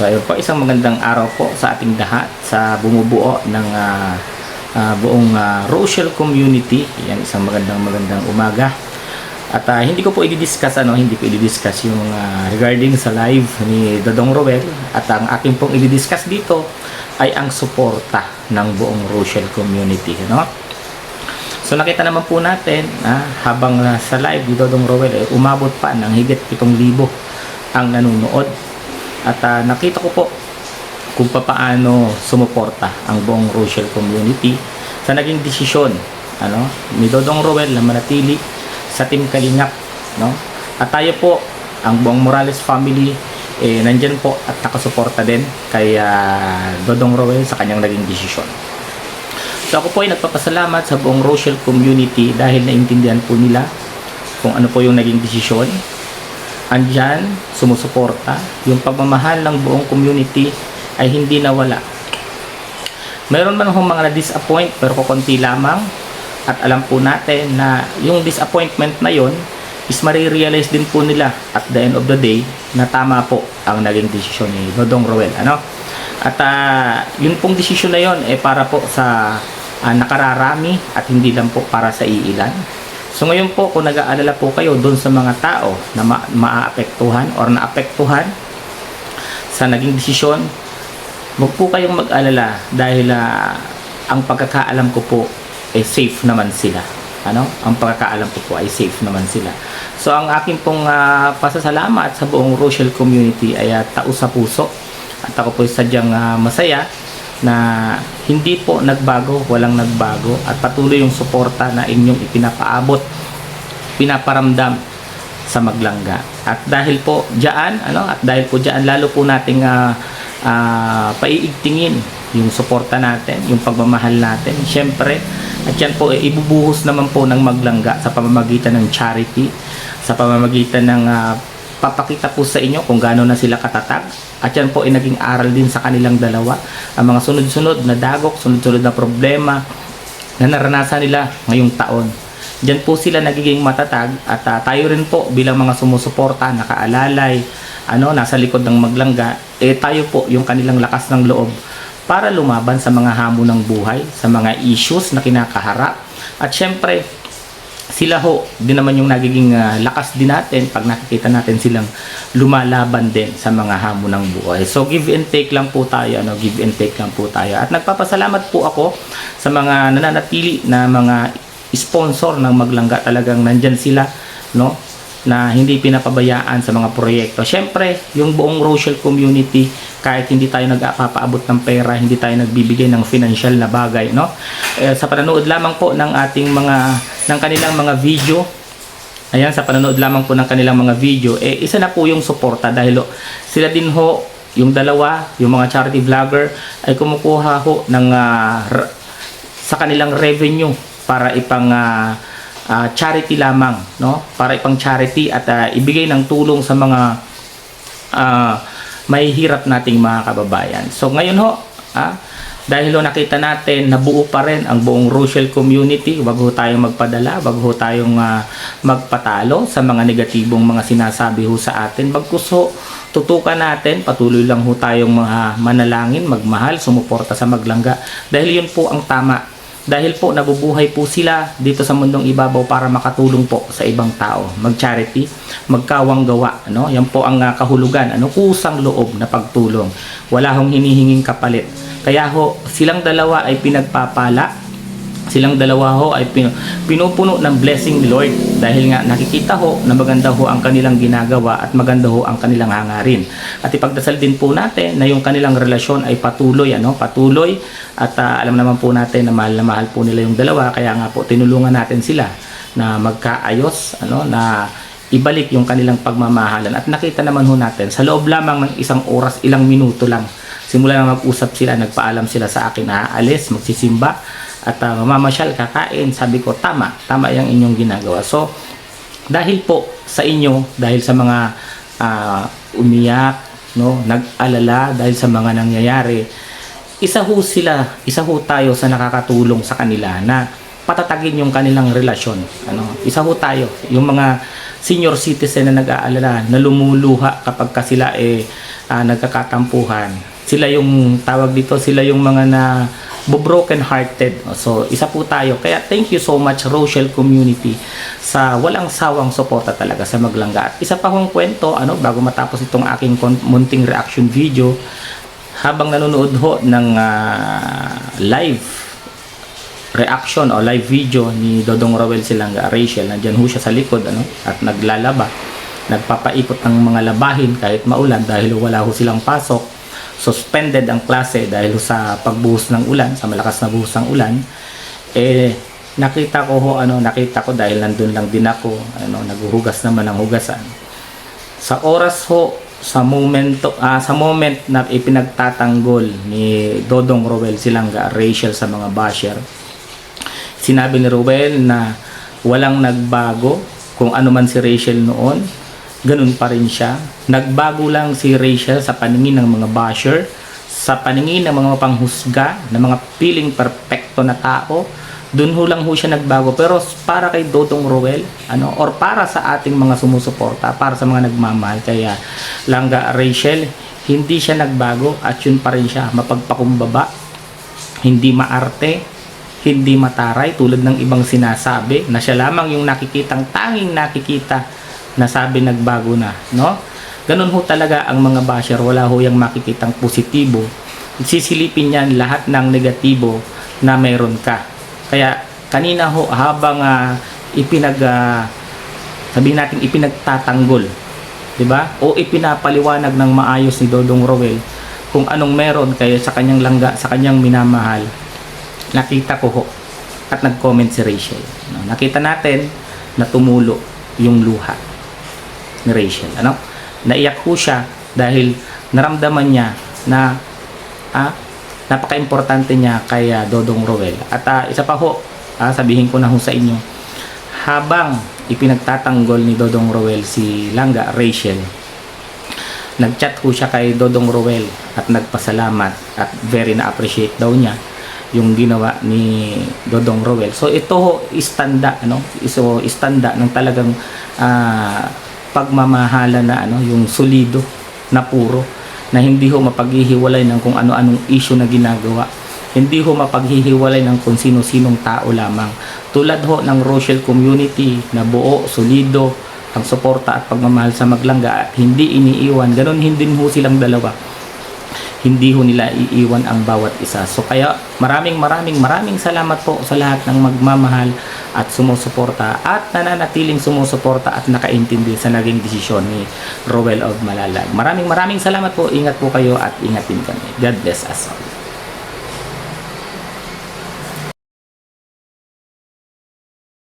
So ayun po, isang magandang araw po sa ating lahat sa bumubuo ng buong Rochelle community. Yan, isang magandang umaga. At hindi ko i-discuss yung regarding sa live ni Dodong Roel. At ang aking pong i-discuss dito ay ang suporta ng buong Rochelle community, no? So nakita naman po natin habang sa live ni Dodong Roel umabot pa ng higit 7,000 ang nanonood. At nakita ko po kung paano sumuporta ang buong Rochelle community sa naging desisyon ni Dodong Roel na manatili sa Team Kalingap, no? At tayo po, ang buong Morales family, nandyan po at nakasuporta din kay Dodong Roel sa kanyang naging desisyon. So ako po ay nagpapasalamat sa buong Rochelle community dahil naintindihan po nila kung ano po yung naging desisyon. Andyan, sumusuporta. Yung pagmamahal ng buong community ay hindi nawala. Mayroon man hong mga na-disappoint pero kukunti lamang. At alam po natin na yung disappointment na yon is marirealize din po nila at the end of the day na tama po ang naging desisyon ni Dodong Roel. At yun pong desisyon na yon para po sa nakararami at hindi lang po para sa iilan. So ngayon po, kung nag-aalala po kayo doon sa mga tao na maaapektuhan or naapektuhan sa naging desisyon, huwag po kayong mag-alala dahil ang pagkakaalam ko po ay safe naman sila. Ang pagkakaalam ko po ay safe naman sila. So ang aking pong pasasalamat sa buong Rochelle community ay taos sa puso. At ako po ay sadyang masaya na hindi po nagbago, walang nagbago at patuloy yung suporta na inyong ipinapaabot, pinaparamdam sa Maglangga. At dahil po diyan, lalo po nating paiigtingin yung suporta natin, yung pagmamahal natin. Siyempre, at yan po ibubuhos naman po ng Maglangga sa pamamagitan ng charity, sa pamamagitan ng papakita po sa inyo kung gaano na sila katatag. At yan po ay naging aral din sa kanilang dalawa. Ang mga sunod-sunod na dagok, sunod-sunod na problema na naranasan nila ngayong taon. Diyan po sila nagiging matatag at tayo rin po bilang mga sumusuporta, nakaalalay, nasa likod ng Maglangga, tayo po yung kanilang lakas ng loob para lumaban sa mga hamon ng buhay, sa mga issues na kinakaharap. At syempre, sila ho din naman yung nagiging lakas din natin pag nakikita natin silang lumalaban din sa mga hamon ng buhay. So give and take lang po tayo, give and take lang po tayo. At nagpapasalamat po ako sa mga nananatili na mga sponsor ng Maglangga. Talagang nandyan sila, na hindi pinapabayaan sa mga proyekto. Syempre, yung buong Rochelle community, kahit hindi tayo nagpapaabot ng pera, hindi tayo nagbibigay ng financial na bagay, sa panonood lamang po ng ating ng kanilang mga video. Ayan, sa panonood lamang po ng kanilang mga video, isa na po yung suporta dahil sila din ho, yung dalawa, yung mga charity vlogger ay kumukuha ho ng sa kanilang revenue para ipang charity lamang, para ipang charity at ibigay ng tulong sa mga mahihirap nating mga kababayan. So ngayon ho, dahil nakita natin na buo pa rin ang buong Rochelle community, wag ho tayong magpadala, wag ho tayong magpatalo sa mga negatibong mga sinasabi ho sa atin. Bagkus ho, tutukan natin, patuloy lang ho tayong mga manalangin, magmahal, sumuporta sa Maglangga. Dahil yun po ang tama. Dahil po nabubuhay po sila dito sa mundong ibabaw para makatulong po sa ibang tao, mag-charity, magkawang gawa, Yan po ang kahulugan, kusang loob na pagtulong. Wala hong hinihinging kapalit. Kaya ho, silang dalawa ay pinagpapala. Silang dalawa ho ay pinupuno ng blessing ni Lord dahil nga nakikita ho na maganda ho ang kanilang ginagawa at maganda ho ang kanilang hangarin. At ipagdasal din po natin na yung kanilang relasyon ay patuloy, patuloy at alam naman po natin na mahal po nila yung dalawa, kaya nga po tinulungan natin sila na magkaayos, na ibalik yung kanilang pagmamahalan. At nakita naman ho natin sa loob lamang ng isang oras, ilang minuto lang, simula na mag-usap sila, nagpaalam sila sa akin na aalis, magsisimba at mamamasyal, kakain. Sabi ko, tama yung inyong ginagawa. So dahil po sa inyo, dahil sa mga umiyak, nag-alala dahil sa mga nangyayari, isa ho tayo sa nakakatulong sa kanila na patatagin yung kanilang relasyon. Isa ho tayo, yung mga senior citizen na nag-aalala, na lumuluha kapag ka sila nagkakatampuhan. Sila yung tawag dito, sila yung mga na broken hearted. So isa po tayo. Kaya thank you so much Rochelle community sa walang sawang suporta talaga sa Maglangga. At isa pa kong kwento, bago matapos itong aking munting reaction video, habang nanonood ho ng live reaction o live video ni Dodong Roel Silangga Rachel, nandyan ho siya sa likod at naglalaba, nagpapaikot ng mga labahin kahit maulan dahil wala ho silang pasok. Suspended ang klase dahil sa pagbuhos ng ulan, sa malakas na buhos ng ulan. Nakita ko dahil nandun lang din ako, naghuhugas naman ng hugasan. Sa oras ho, sa moment na ipinagtatanggol ni Dodong Roel Silangga Rachel sa mga basher, sinabi ni Roel na walang nagbago, kung ano man si Rachel noon, ganun pa rin siya. Nagbago lang si Rachel sa paningin ng mga basher, sa paningin ng mga panghusga, ng mga piling perpekto na tao. Doon ho lang ho siya nagbago. Pero para kay Dodong Roel, or para sa ating mga sumusuporta, para sa mga nagmamahal, kaya Langga Rachel, hindi siya nagbago at yun pa rin siya, mapagpakumbaba, hindi maarte, hindi mataray tulad ng ibang sinasabi na siya lamang yung tanging nakikita na sabi nagbago na, Ganun ho talaga ang mga basher, wala ho yung makikitang positibo. Sisilipin yan lahat ng negatibo na meron ka. Kaya kanina ho, habang sabihin natin ipinagtatanggol, 'di ba? O ipinapaliwanag ng maayos ni Dodong Roel kung anong meron kayo sa kanyang langga, sa kanyang minamahal. Nakita ko ho at nag-comment si Rachel. Nakita natin na tumulo yung luha ni Rachel. Naiyak ho siya dahil naramdaman niya na napaka-importante niya kay Dodong Roel. At isa pa ho, sabihin ko na ho sa inyo, habang ipinagtatanggol ni Dodong Roel si Langga Rachel, nag-chat ho siya kay Dodong Roel at nagpasalamat at very na-appreciate daw niya yung ginawa ni Dodong Roel. So ito ho istanda, istanda ng talagang pagmamahala na yung solido na puro, na hindi ho mapaghihiwalay ng kung ano-anong issue na ginagawa, hindi ho mapaghihiwalay ng kung sino-sinong tao lamang. Tulad ho ng Rochelle community na buo, solido ang suporta at pagmamahal sa Maglangga at hindi iniiwan, ganun hindi ho silang dalawa, hindi ho nila iiwan ang bawat isa. So kaya maraming salamat po sa lahat ng magmamahal at sumusuporta at nananatiling sumusuporta at nakaintindi sa naging desisyon ni Roel of Malalag. Maraming salamat po. Ingat po kayo at ingat din kami. God bless us all.